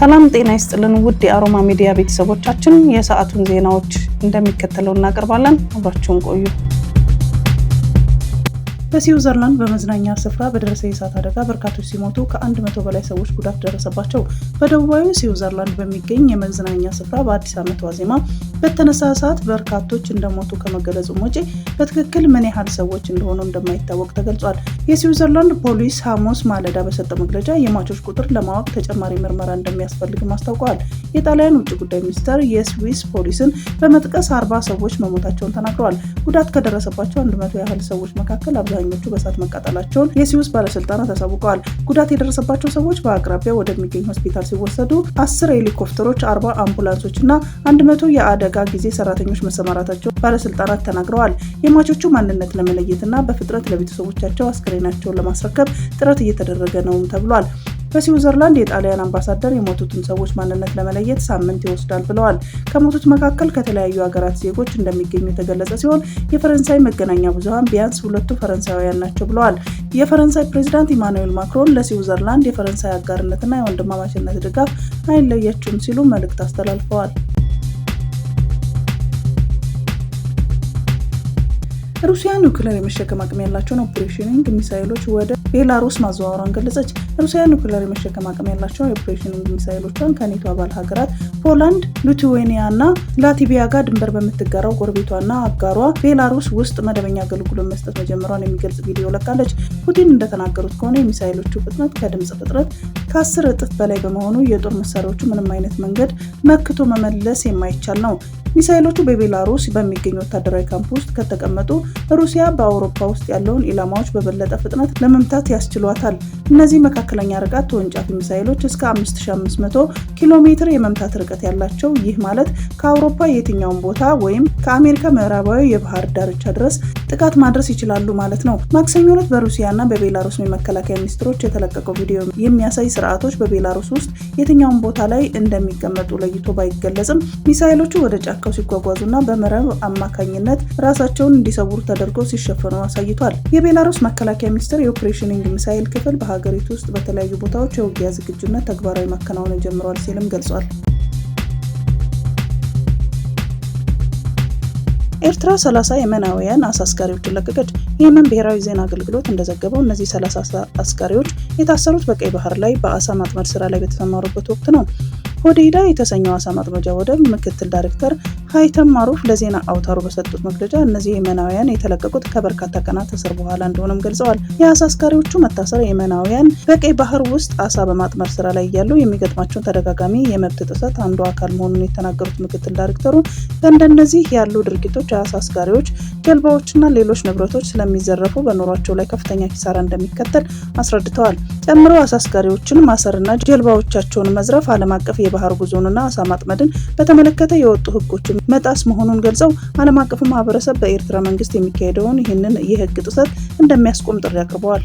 ሰላም ጤና ይስጥልን ውድ የአሮማ ሚዲያ ቤተሰቦቻችን፣ የሰዓቱን ዜናዎች እንደሚከተለው እናቀርባለን። አብራችሁን ቆዩ። በስዊዘርላንድ በመዝናኛ ስፍራ በደረሰ የእሳት አደጋ በርካቶች ሲሞቱ ከ100 በላይ ሰዎች ጉዳት ደረሰባቸው። በደቡባዊ ስዊዘርላንድ በሚገኝ የመዝናኛ ስፍራ በአዲስ ዓመት ዋዜማ በተነሳ እሳት በርካቶች እንደሞቱ ከመገለጹም ውጪ በትክክል ምን ያህል ሰዎች እንደሆኑ እንደማይታወቅ ተገልጿል። የስዊዘርላንድ ፖሊስ ሐሙስ ማለዳ በሰጠው መግለጫ የሟቾች ቁጥር ለማወቅ ተጨማሪ ምርመራ እንደሚያስፈልግም አስታውቀዋል። የጣሊያን ውጭ ጉዳይ ሚኒስትር የስዊስ ፖሊስን በመጥቀስ 40 ሰዎች መሞታቸውን ተናግረዋል። ጉዳት ከደረሰባቸው 100 ያህል ሰዎች መካከል አብዛኞቹ በእሳት መቃጠላቸውን የስዊስ ባለስልጣናት አሳውቀዋል። ጉዳት የደረሰባቸው ሰዎች በአቅራቢያው ወደሚገኝ ሆስፒታል ሲወሰዱ 10 ሄሊኮፕተሮች፣ 40 አምቡላንሶች እና 100 የአደጋ ጊዜ ሰራተኞች መሰማራታቸው ባለስልጣናት ተናግረዋል። የሟቾቹ ማንነት ለመለየትና በፍጥነት ለቤተሰቦቻቸው አስክሬናቸውን ለማስረከብ ጥረት እየተደረገ ነውም ተብሏል። በስዊዘርላንድ የጣሊያን አምባሳደር የሞቱትን ሰዎች ማንነት ለመለየት ሳምንት ይወስዳል ብለዋል። ከሞቱት መካከል ከተለያዩ ሀገራት ዜጎች እንደሚገኙ የተገለጸ ሲሆን የፈረንሳይ መገናኛ ብዙሃን ቢያንስ 2 ፈረንሳውያን ናቸው ብለዋል። የፈረንሳይ ፕሬዚዳንት ኢማኑኤል ማክሮን ለስዊዘርላንድ የፈረንሳይ አጋርነትና የወንድማማችነት ድጋፍ አይለየችም ሲሉ መልእክት አስተላልፈዋል። ሩሲያ ኒውክሌር የመሸከም አቅም ያላቸውን ኦፕሬሽኒንግ ሚሳይሎች ወደ ቤላሩስ ማዘዋወሯን ገለጸች። ሩሲያ ኒውክሌር የመሸከም አቅም ያላቸውን የኦፕሬሽኒንግ ሚሳይሎቿን ከኔቶ አባል ሀገራት ፖላንድ፣ ሊቱዌኒያ እና ላትቪያ ጋር ድንበር በምትጋራው ጎረቤቷና አጋሯ ቤላሩስ ውስጥ መደበኛ አገልግሎት መስጠት መጀመሯን የሚገልጽ ቪዲዮ ለቃለች። ፑቲን እንደተናገሩት ከሆነ የሚሳይሎቹ ፍጥነት ከድምጽ ፍጥነት ከ10 እጥፍ በላይ በመሆኑ የጦር መሳሪያዎቹ ምንም አይነት መንገድ መክቶ መመለስ የማይቻል ነው። ሚሳይሎቹ በቤላሩስ በሚገኝ ወታደራዊ ካምፕ ውስጥ ከተቀመጡ ሩሲያ በአውሮፓ ውስጥ ያለውን ኢላማዎች በበለጠ ፍጥነት ለመምታት ያስችሏታል። እነዚህ መካከለኛ ርቀት ተወንጫፊ ሚሳይሎች እስከ 5500 ኪሎ ሜትር የመምታት ርቀት ያላቸው፣ ይህ ማለት ከአውሮፓ የትኛውን ቦታ ወይም ከአሜሪካ ምዕራባዊ የባህር ዳርቻ ድረስ ጥቃት ማድረስ ይችላሉ ማለት ነው። ማክሰኞ ዕለት በሩሲያና በቤላሩስ የመከላከያ ሚኒስትሮች የተለቀቀው ቪዲዮ የሚያሳይ ስርዓቶች በቤላሩስ ውስጥ የትኛውን ቦታ ላይ እንደሚቀመጡ ለይቶ ባይገለጽም ሚሳይሎቹ ወደ ጫካው ሲጓጓዙና በመረብ አማካኝነት ራሳቸውን እንዲሰውሩ ተደርገው ሲሸፈኑ አሳይቷል። የቤላሩስ መከላከያ ሚኒስቴር የኦፕሬሽኒንግ ሚሳይል ክፍል በሀገሪቱ ውስጥ በተለያዩ ቦታዎች የውጊያ ዝግጁነት ተግባራዊ ማከናወን ጀምሯል ሲልም ገልጿል። ኤርትራ 30 የመናውያን አሳ አስጋሪዎችን ለቀቀች። የየመን ብሔራዊ ዜና አገልግሎት እንደዘገበው እነዚህ 30 አስጋሪዎች የታሰሩት በቀይ ባህር ላይ በአሳ ማጥመድ ስራ ላይ በተሰማሩበት ወቅት ነው። ሆዴይዳ የተሰኘው አሳ ማጥመጃ ወደብ ምክትል ዳይሬክተር ሃይተም ማሩፍ ለዜና አውታሩ በሰጡት መግለጫ እነዚህ የመናውያን የተለቀቁት ከበርካታ ቀናት እስር በኋላ እንደሆነም ገልጸዋል። የአሳ አስጋሪዎቹ መታሰር የመናውያን በቀይ ባህር ውስጥ አሳ በማጥመድ ስራ ላይ እያሉ የሚገጥማቸውን ተደጋጋሚ የመብት ጥሰት አንዱ አካል መሆኑን የተናገሩት ምክትል ዳይሬክተሩ በእንደነዚህ ያሉ ድርጊቶች አሳ አስጋሪዎች ጀልባዎችና ሌሎች ንብረቶች ስለሚዘረፉ በኑሯቸው ላይ ከፍተኛ ኪሳራ እንደሚከተል አስረድተዋል። ጨምሮ አሳ አስጋሪዎችን ማሰርና ጀልባዎቻቸውን መዝረፍ ዓለም አቀፍ የባህር ጉዞንና አሳ ማጥመድን በተመለከተ የወጡ ህጎችን መጣስ መሆኑን ገልጸው ዓለም አቀፉ ማህበረሰብ በኤርትራ መንግስት የሚካሄደውን ይህንን የህግ ጥሰት እንደሚያስቆም ጥሪ አቅርበዋል።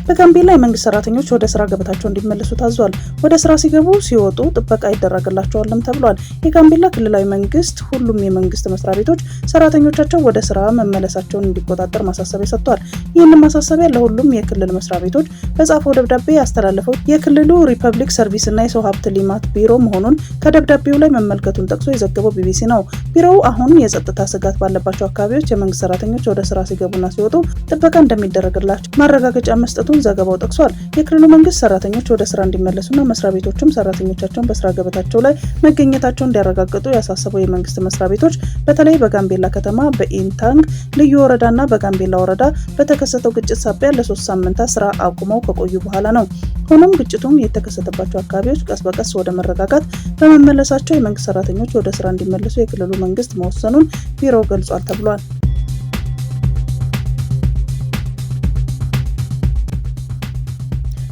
በጋምቤላ የመንግስት ሰራተኞች ወደ ስራ ገበታቸው እንዲመለሱ ታዟል። ወደ ስራ ሲገቡ ሲወጡ ጥበቃ ይደረግላቸዋልም ተብሏል። የጋምቤላ ክልላዊ መንግስት ሁሉም የመንግስት መስሪያ ቤቶች ሰራተኞቻቸው ወደ ስራ መመለሳቸውን እንዲቆጣጠር ማሳሰቢያ ሰጥቷል። ይህንን ማሳሰቢያ ለሁሉም የክልል መስሪያ ቤቶች በጻፈው ደብዳቤ ያስተላለፈው የክልሉ ሪፐብሊክ ሰርቪስ እና የሰው ሀብት ልማት ቢሮ መሆኑን ከደብዳቤው ላይ መመልከቱን ጠቅሶ የዘገበው ቢቢሲ ነው። ቢሮው አሁን የጸጥታ ስጋት ባለባቸው አካባቢዎች የመንግስት ሰራተኞች ወደ ስራ ሲገቡና ሲወጡ ጥበቃ እንደሚደረግላቸው ማረጋገጫ መስጠቱን ዘገባው ጠቅሷል። የክልሉ መንግስት ሰራተኞች ወደ ስራ እንዲመለሱና መስሪያ ቤቶችም ሰራተኞቻቸውን በስራ ገበታቸው ላይ መገኘታቸውን እንዲያረጋግጡ ያሳሰበው የመንግስት መስሪያ ቤቶች በተለይ በጋምቤላ ከተማ በኢንታንግ ልዩ ወረዳና በጋምቤላ ወረዳ በተከሰተው ግጭት ሳቢያ ለ3 ሳምንታት ስራ አቁመው ከቆዩ በኋላ ነው። ሆኖም ግጭቱም የተከሰተባቸው አካባቢዎች ቀስ በቀስ ወደ መረጋጋት በመመለሳቸው የመንግስት ሰራተኞች ወደ ስራ እንዲመለሱ የክልሉ መንግስት መወሰኑን ቢሮው ገልጿል ተብሏል።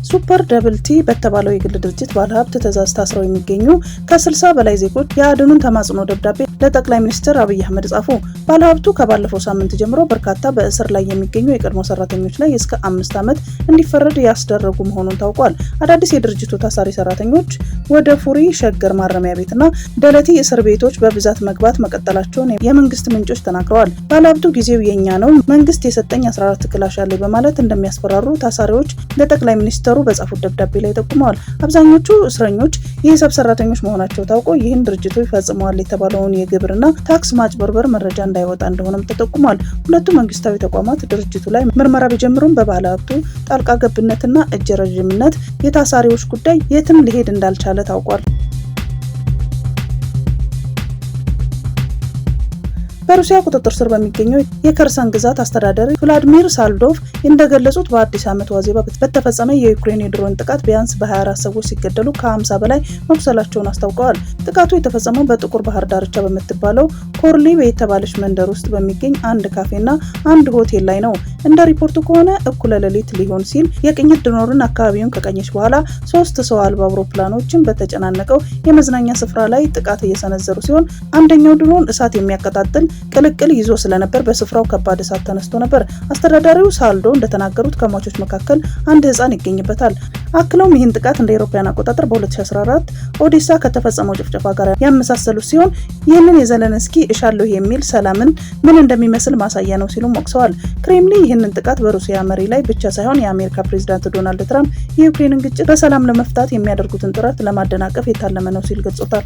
ሱፐር ደብልቲ በተባለው የግል ድርጅት ባለሀብት ትዕዛዝ ታስረው የሚገኙ ከ60 በላይ ዜጎች የአድኑን ተማጽኖ ደብዳቤ ለጠቅላይ ሚኒስትር አብይ አህመድ ጻፉ። ባለሀብቱ ከባለፈው ሳምንት ጀምሮ በርካታ በእስር ላይ የሚገኙ የቀድሞ ሰራተኞች ላይ እስከ 5 ዓመት እንዲፈረድ ያስደረጉ መሆኑን ታውቋል። አዳዲስ የድርጅቱ ታሳሪ ሰራተኞች ወደ ፉሪ፣ ሸገር ማረሚያ ቤትና ደለቲ እስር ቤቶች በብዛት መግባት መቀጠላቸውን የመንግስት ምንጮች ተናግረዋል። ባለሀብቱ ጊዜው የኛ ነው፣ መንግስት የሰጠኝ 14 ክላሽ አለኝ በማለት እንደሚያስፈራሩ ታሳሪዎች ለጠቅላይ ሚኒስትሩ በጻፉት ደብዳቤ ላይ ጠቁመዋል። አብዛኞቹ እስረኞች የሂሳብ ሰራተኞች መሆናቸው ታውቆ ይህን ድርጅቱ ይፈጽመዋል የተባለውን የግብርና ታክስ ማጭበርበር መረጃ እንዳይወጣ እንደሆነም ተጠቁሟል። ሁለቱ መንግስታዊ ተቋማት ድርጅቱ ላይ ምርመራ ቢጀምሩም በባለ ሀብቱ ጣልቃ ገብነትና እጅ ረዥምነት የታሳሪዎች ጉዳይ የትም ሊሄድ እንዳልቻለ ታውቋል። በሩሲያ ቁጥጥር ስር በሚገኘው የከርሰን ግዛት አስተዳዳሪ ቭላድሚር ሳልዶቭ እንደገለጹት በአዲስ ዓመት ዋዜማ በተፈጸመ የዩክሬን የድሮን ጥቃት ቢያንስ በ24 ሰዎች ሲገደሉ ከ50 በላይ መቁሰላቸውን አስታውቀዋል። ጥቃቱ የተፈጸመው በጥቁር ባህር ዳርቻ በምትባለው ኮርሊቭ የተባለች መንደር ውስጥ በሚገኝ አንድ ካፌና አንድ ሆቴል ላይ ነው። እንደ ሪፖርቱ ከሆነ እኩለ ሌሊት ሊሆን ሲል የቅኝት ድሮን አካባቢውን ከቀኘች በኋላ 3 ሰው አልባ አውሮፕላኖችን በተጨናነቀው የመዝናኛ ስፍራ ላይ ጥቃት እየሰነዘሩ ሲሆን አንደኛው ድሮን እሳት የሚያቀጣጥል ቅልቅል ይዞ ስለነበር በስፍራው ከባድ እሳት ተነስቶ ነበር። አስተዳዳሪው ሳልዶ እንደተናገሩት ከሟቾች መካከል አንድ ህፃን ይገኝበታል። አክለውም ይህን ጥቃት እንደ አውሮፓውያን አቆጣጠር በ2014 ኦዴሳ ከተፈጸመው ጭፍጨፋ ጋር ያመሳሰሉት ሲሆን ይህንን የዘለንስኪ እሻለሁ የሚል ሰላምን ምን እንደሚመስል ማሳያ ነው ሲሉ ወቅሰዋል። ክሬምሊን ይህንን ጥቃት በሩሲያ መሪ ላይ ብቻ ሳይሆን የአሜሪካ ፕሬዝዳንት ዶናልድ ትራምፕ የዩክሬንን ግጭት በሰላም ለመፍታት የሚያደርጉትን ጥረት ለማደናቀፍ የታለመ ነው ሲል ገልጾታል።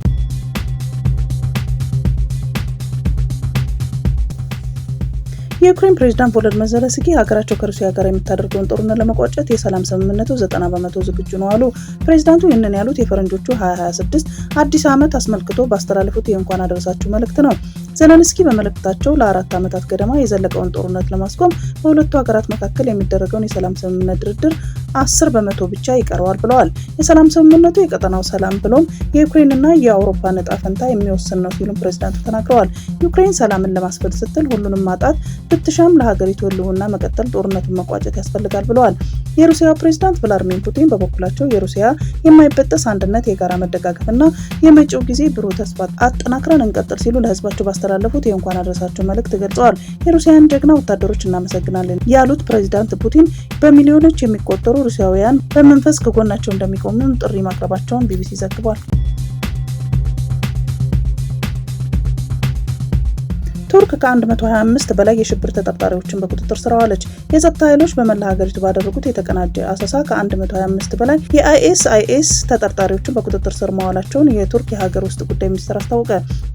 የዩክሬን ፕሬዝዳንት ቮሎዲሚር ዜሌንስኪ ሀገራቸው ከሩሲያ ጋር የምታደርገውን ጦርነት ለመቋጨት የሰላም ስምምነቱ 90% ዝግጁ ነው አሉ። ፕሬዝዳንቱ ይህንን ያሉት የፈረንጆቹ 2026 አዲስ ዓመት አስመልክቶ ባስተላለፉት የእንኳን አደረሳችሁ መልእክት ነው። ዜሌንስኪ በመልእክታቸው ለ4 ዓመታት ገደማ የዘለቀውን ጦርነት ለማስቆም በሁለቱ ሀገራት መካከል የሚደረገውን የሰላም ስምምነት ድርድር 10% ብቻ ይቀረዋል ብለዋል። የሰላም ስምምነቱ የቀጠናው ሰላም ብሎም የዩክሬንና የአውሮፓ ዕጣ ፈንታ የሚወስን ነው ሲሉም ፕሬዝዳንቱ ተናግረዋል። ዩክሬን ሰላምን ለማስፈን ስትል ሁሉንም ማጣት ብትሻም ለሀገሪቱ ህልውና መቀጠል ጦርነቱን መቋጨት ያስፈልጋል ብለዋል። የሩሲያ ፕሬዝዳንት ቭላድሚር ፑቲን በበኩላቸው የሩሲያ የማይበጠስ አንድነት፣ የጋራ መደጋገፍና የመጪው ጊዜ ብሩህ ተስፋ አጠናክረን እንቀጥል ሲሉ ለህዝባቸው ባስተላለፉት የእንኳን አደረሳችሁ መልእክት ገልጸዋል። የሩሲያን ጀግና ወታደሮች እናመሰግናለን ያሉት ፕሬዝዳንት ፑቲን በሚሊዮኖች የሚቆጠሩ ሩሲያውያን በመንፈስ ከጎናቸው እንደሚቆሙ ጥሪ ማቅረባቸውን ቢቢሲ ዘግቧል። ቱርክ ከ125 በላይ የሽብር ተጠርጣሪዎችን በቁጥጥር ስር አዋለች። የጸጥታ ኃይሎች በመላ ሀገሪቱ ባደረጉት የተቀናጀ አሰሳ ከ125 በላይ የአይኤስአይኤስ ተጠርጣሪዎችን በቁጥጥር ስር መዋላቸውን የቱርክ የሀገር ውስጥ ጉዳይ ሚኒስትር አስታወቀ።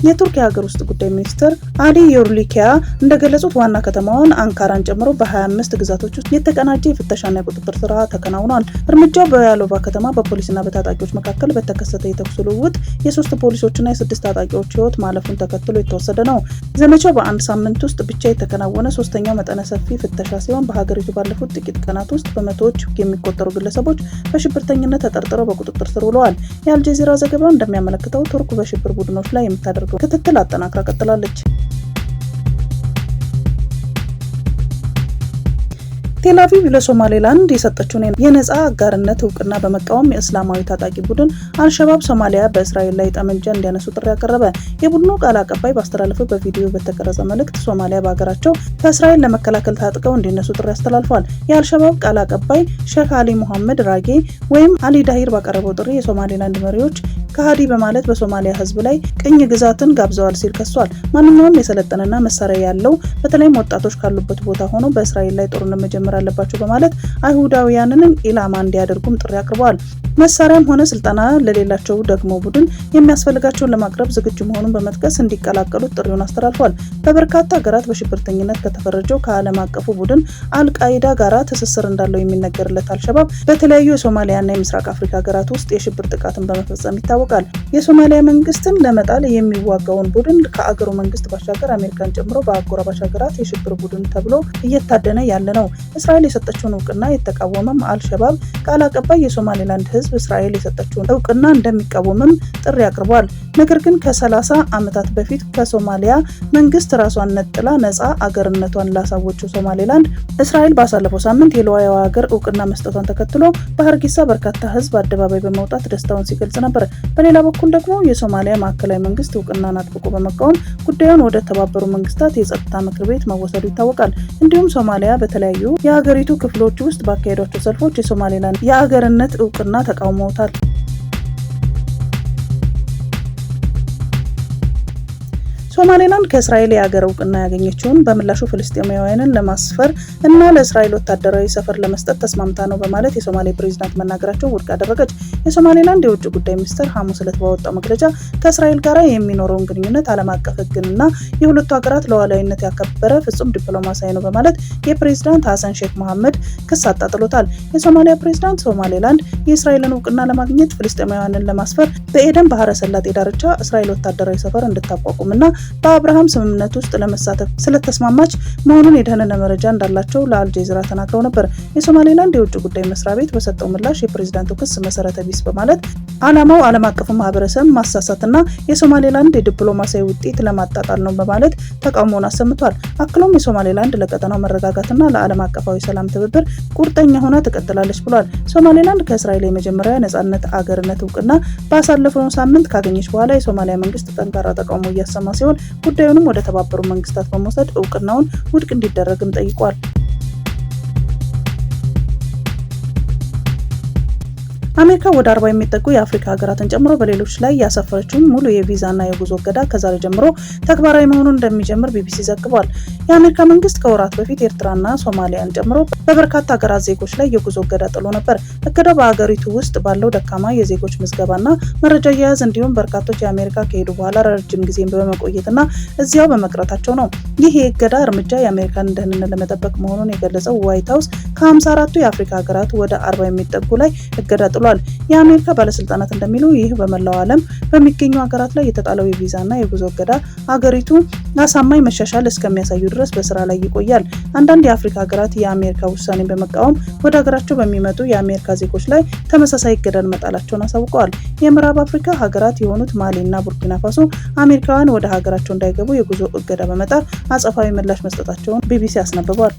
የቱርክ የሀገር ውስጥ ጉዳይ ሚኒስትር አሊ ዮርሊኪያ እንደገለጹት ዋና ከተማዋን አንካራን ጨምሮ በ25 ግዛቶች ውስጥ የተቀናጀ የፍተሻና የቁጥጥር ስራ ተከናውኗል። እርምጃው በያሎቫ ከተማ በፖሊስና በታጣቂዎች መካከል በተከሰተ የተኩስ ልውውጥ የ3 ፖሊሶችና የ6 ታጣቂዎች ህይወት ማለፉን ተከትሎ የተወሰደ ነው። ዘመቻው በአንድ ሳምንት ውስጥ ብቻ የተከናወነ ሶስተኛው መጠነ ሰፊ ፍተሻ ሲሆን በሀገሪቱ ባለፉት ጥቂት ቀናት ውስጥ በመቶዎች የሚቆጠሩ ግለሰቦች በሽብርተኝነት ተጠርጥረው በቁጥጥር ስር ውለዋል። የአልጀዚራ ዘገባ እንደሚያመለክተው ቱርክ በሽብር ቡድኖች ላይ የምታደርገው ክትትል አጠናክራ ቀጥላለች። ቴል አቪቭ ለሶማሌላንድ የሰጠችውን የነጻ አጋርነት እውቅና በመቃወም የእስላማዊ ታጣቂ ቡድን አልሸባብ ሶማሊያ በእስራኤል ላይ ጠመንጃ እንዲያነሱ ጥሪ ያቀረበ። የቡድኑ ቃል አቀባይ ባስተላለፈው በቪዲዮ በተቀረጸ መልእክት ሶማሊያ በሀገራቸው ከእስራኤል ለመከላከል ታጥቀው እንዲነሱ ጥሪ አስተላልፏል። የአልሸባብ ቃል አቀባይ ሼክ አሊ ሙሐመድ ራጌ ወይም አሊ ዳሂር ባቀረበው ጥሪ የሶማሌላንድ መሪዎች ከሃዲ በማለት በሶማሊያ ህዝብ ላይ ቅኝ ግዛትን ጋብዘዋል ሲል ከሷል። ማንኛውም የሰለጠነና መሳሪያ ያለው በተለይም ወጣቶች ካሉበት ቦታ ሆኖ በእስራኤል ላይ ጦርነት መጀመር አለባቸው በማለት አይሁዳውያንን ኢላማ እንዲያደርጉም ጥሪ አቅርበዋል። መሳሪያም ሆነ ስልጠና ለሌላቸው ደግሞ ቡድን የሚያስፈልጋቸውን ለማቅረብ ዝግጁ መሆኑን በመጥቀስ እንዲቀላቀሉት ጥሪውን አስተላልፏል። በበርካታ ሀገራት በሽብርተኝነት ከተፈረጀው ከዓለም አቀፉ ቡድን አልቃይዳ ጋራ ትስስር እንዳለው የሚነገርለት አልሸባብ በተለያዩ የሶማሊያና የምስራቅ አፍሪካ ሀገራት ውስጥ የሽብር ጥቃትን በመፈጸም ይታወቃል። የሶማሊያ መንግስትን ለመጣል የሚዋጋውን ቡድን ከአገሩ መንግስት ባሻገር አሜሪካን ጨምሮ በአጎራባች ሀገራት የሽብር ቡድን ተብሎ እየታደነ ያለ ነው። እስራኤል የሰጠችውን እውቅና የተቃወመም አልሸባብ ቃል አቀባይ የሶማሌላንድ ህዝብ እስራኤል የሰጠችውን እውቅና እንደሚቃወምም ጥሪ አቅርቧል። ነገር ግን ከ30 ዓመታት በፊት ከሶማሊያ መንግስት ራሷን ነጥላ ነፃ አገርነቷን ላሳወጀው ሶማሌላንድ እስራኤል ባሳለፈው ሳምንት የሉዓላዊ ሀገር እውቅና መስጠቷን ተከትሎ በሀርጌሳ በርካታ ህዝብ አደባባይ በመውጣት ደስታውን ሲገልጽ ነበር። በሌላ በኩል ደግሞ የሶማሊያ ማዕከላዊ መንግስት እውቅናን አጥብቆ በመቃወም ጉዳዩን ወደ ተባበሩት መንግስታት የጸጥታ ምክር ቤት መወሰዱ ይታወቃል። እንዲሁም ሶማሊያ በተለያዩ የሀገሪቱ ክፍሎች ውስጥ ባካሄዷቸው ሰልፎች የሶማሌላንድ የአገርነት እውቅና ተቃውመውታል። ሶማሌላንድ ከእስራኤል የሀገር እውቅና ያገኘችውን በምላሹ ፍልስጤማውያንን ለማስፈር እና ለእስራኤል ወታደራዊ ሰፈር ለመስጠት ተስማምታ ነው በማለት የሶማሌ ፕሬዝዳንት መናገራቸውን ውድቅ አደረገች። የሶማሌላንድ የውጭ ጉዳይ ሚኒስትር ሐሙስ ዕለት ባወጣው መግለጫ ከእስራኤል ጋር የሚኖረውን ግንኙነት ዓለም አቀፍ ሕግንና የሁለቱ ሀገራት ሉዓላዊነት ያከበረ ፍጹም ዲፕሎማሲያዊ ነው በማለት የፕሬዝዳንት ሐሰን ሼክ መሐመድ ክስ አጣጥሎታል። የሶማሊያ ፕሬዝዳንት ሶማሌላንድ የእስራኤልን እውቅና ለማግኘት ፍልስጤማውያንን ለማስፈር በኤደን ባህረ ሰላጤ ዳርቻ እስራኤል ወታደራዊ ሰፈር እንድታቋቁምና በአብርሃም ስምምነት ውስጥ ለመሳተፍ ስለተስማማች መሆኑን የደህንነት መረጃ እንዳላቸው ለአልጀዚራ ተናግረው ነበር። የሶማሌላንድ የውጭ ጉዳይ መስሪያ ቤት በሰጠው ምላሽ የፕሬዝዳንቱ ክስ መሰረተ ቢስ በማለት ዓላማው ዓለም አቀፉ ማህበረሰብ ማሳሳትና የሶማሌላንድ የዲፕሎማሲያዊ ውጤት ለማጣጣል ነው በማለት ተቃውሞውን አሰምቷል። አክሎም የሶማሌላንድ ለቀጠናው መረጋጋትና ለዓለም አቀፋዊ ሰላም ትብብር ቁርጠኛ ሆና ትቀጥላለች ብሏል። ሶማሌላንድ ከእስራኤል የመጀመሪያ ነጻነት አገርነት እውቅና ባሳለፈው ሳምንት ካገኘች በኋላ የሶማሊያ መንግስት ጠንካራ ተቃውሞ እያሰማ ሲሆን ጉዳዩንም ወደ ተባበሩት መንግስታት በመውሰድ እውቅናውን ውድቅ እንዲደረግም ጠይቋል። አሜሪካ ወደ 40 የሚጠጉ የአፍሪካ ሀገራትን ጨምሮ በሌሎች ላይ ያሰፈረችውን ሙሉ የቪዛና የጉዞ እገዳ ከዛሬ ጀምሮ ተግባራዊ መሆኑን እንደሚጀምር ቢቢሲ ዘግቧል። የአሜሪካ መንግስት ከወራት በፊት ኤርትራና ሶማሊያን ጨምሮ በበርካታ ሀገራት ዜጎች ላይ የጉዞ እገዳ ጥሎ ነበር። እገዳው በሀገሪቱ ውስጥ ባለው ደካማ የዜጎች ምዝገባና መረጃ አያያዝ እንዲሁም በርካቶች የአሜሪካ ከሄዱ በኋላ ረጅም ጊዜ በመቆየትና እዚያው በመቅረታቸው ነው። ይህ የእገዳ እርምጃ የአሜሪካን ደህንነት ለመጠበቅ መሆኑን የገለጸው ዋይት ሀውስ ከ54ቱ የአፍሪካ ሀገራት ወደ 40 የሚጠጉ ላይ እገዳ ጥሏል። የአሜሪካ ባለስልጣናት እንደሚሉ ይህ በመላው ዓለም በሚገኙ ሀገራት ላይ የተጣለው የቪዛና የጉዞ እገዳ ሀገሪቱ አሳማኝ መሻሻል እስከሚያሳዩ ድረስ በስራ ላይ ይቆያል። አንዳንድ የአፍሪካ ሀገራት የአሜሪካ ውሳኔን በመቃወም ወደ ሀገራቸው በሚመጡ የአሜሪካ ዜጎች ላይ ተመሳሳይ እገዳን መጣላቸውን አሳውቀዋል። የምዕራብ አፍሪካ ሀገራት የሆኑት ማሊና ቡርኪና ፋሶ አሜሪካውያን ወደ ሀገራቸው እንዳይገቡ የጉዞ እገዳ በመጣል አጸፋዊ ምላሽ መስጠታቸውን ቢቢሲ አስነብቧል።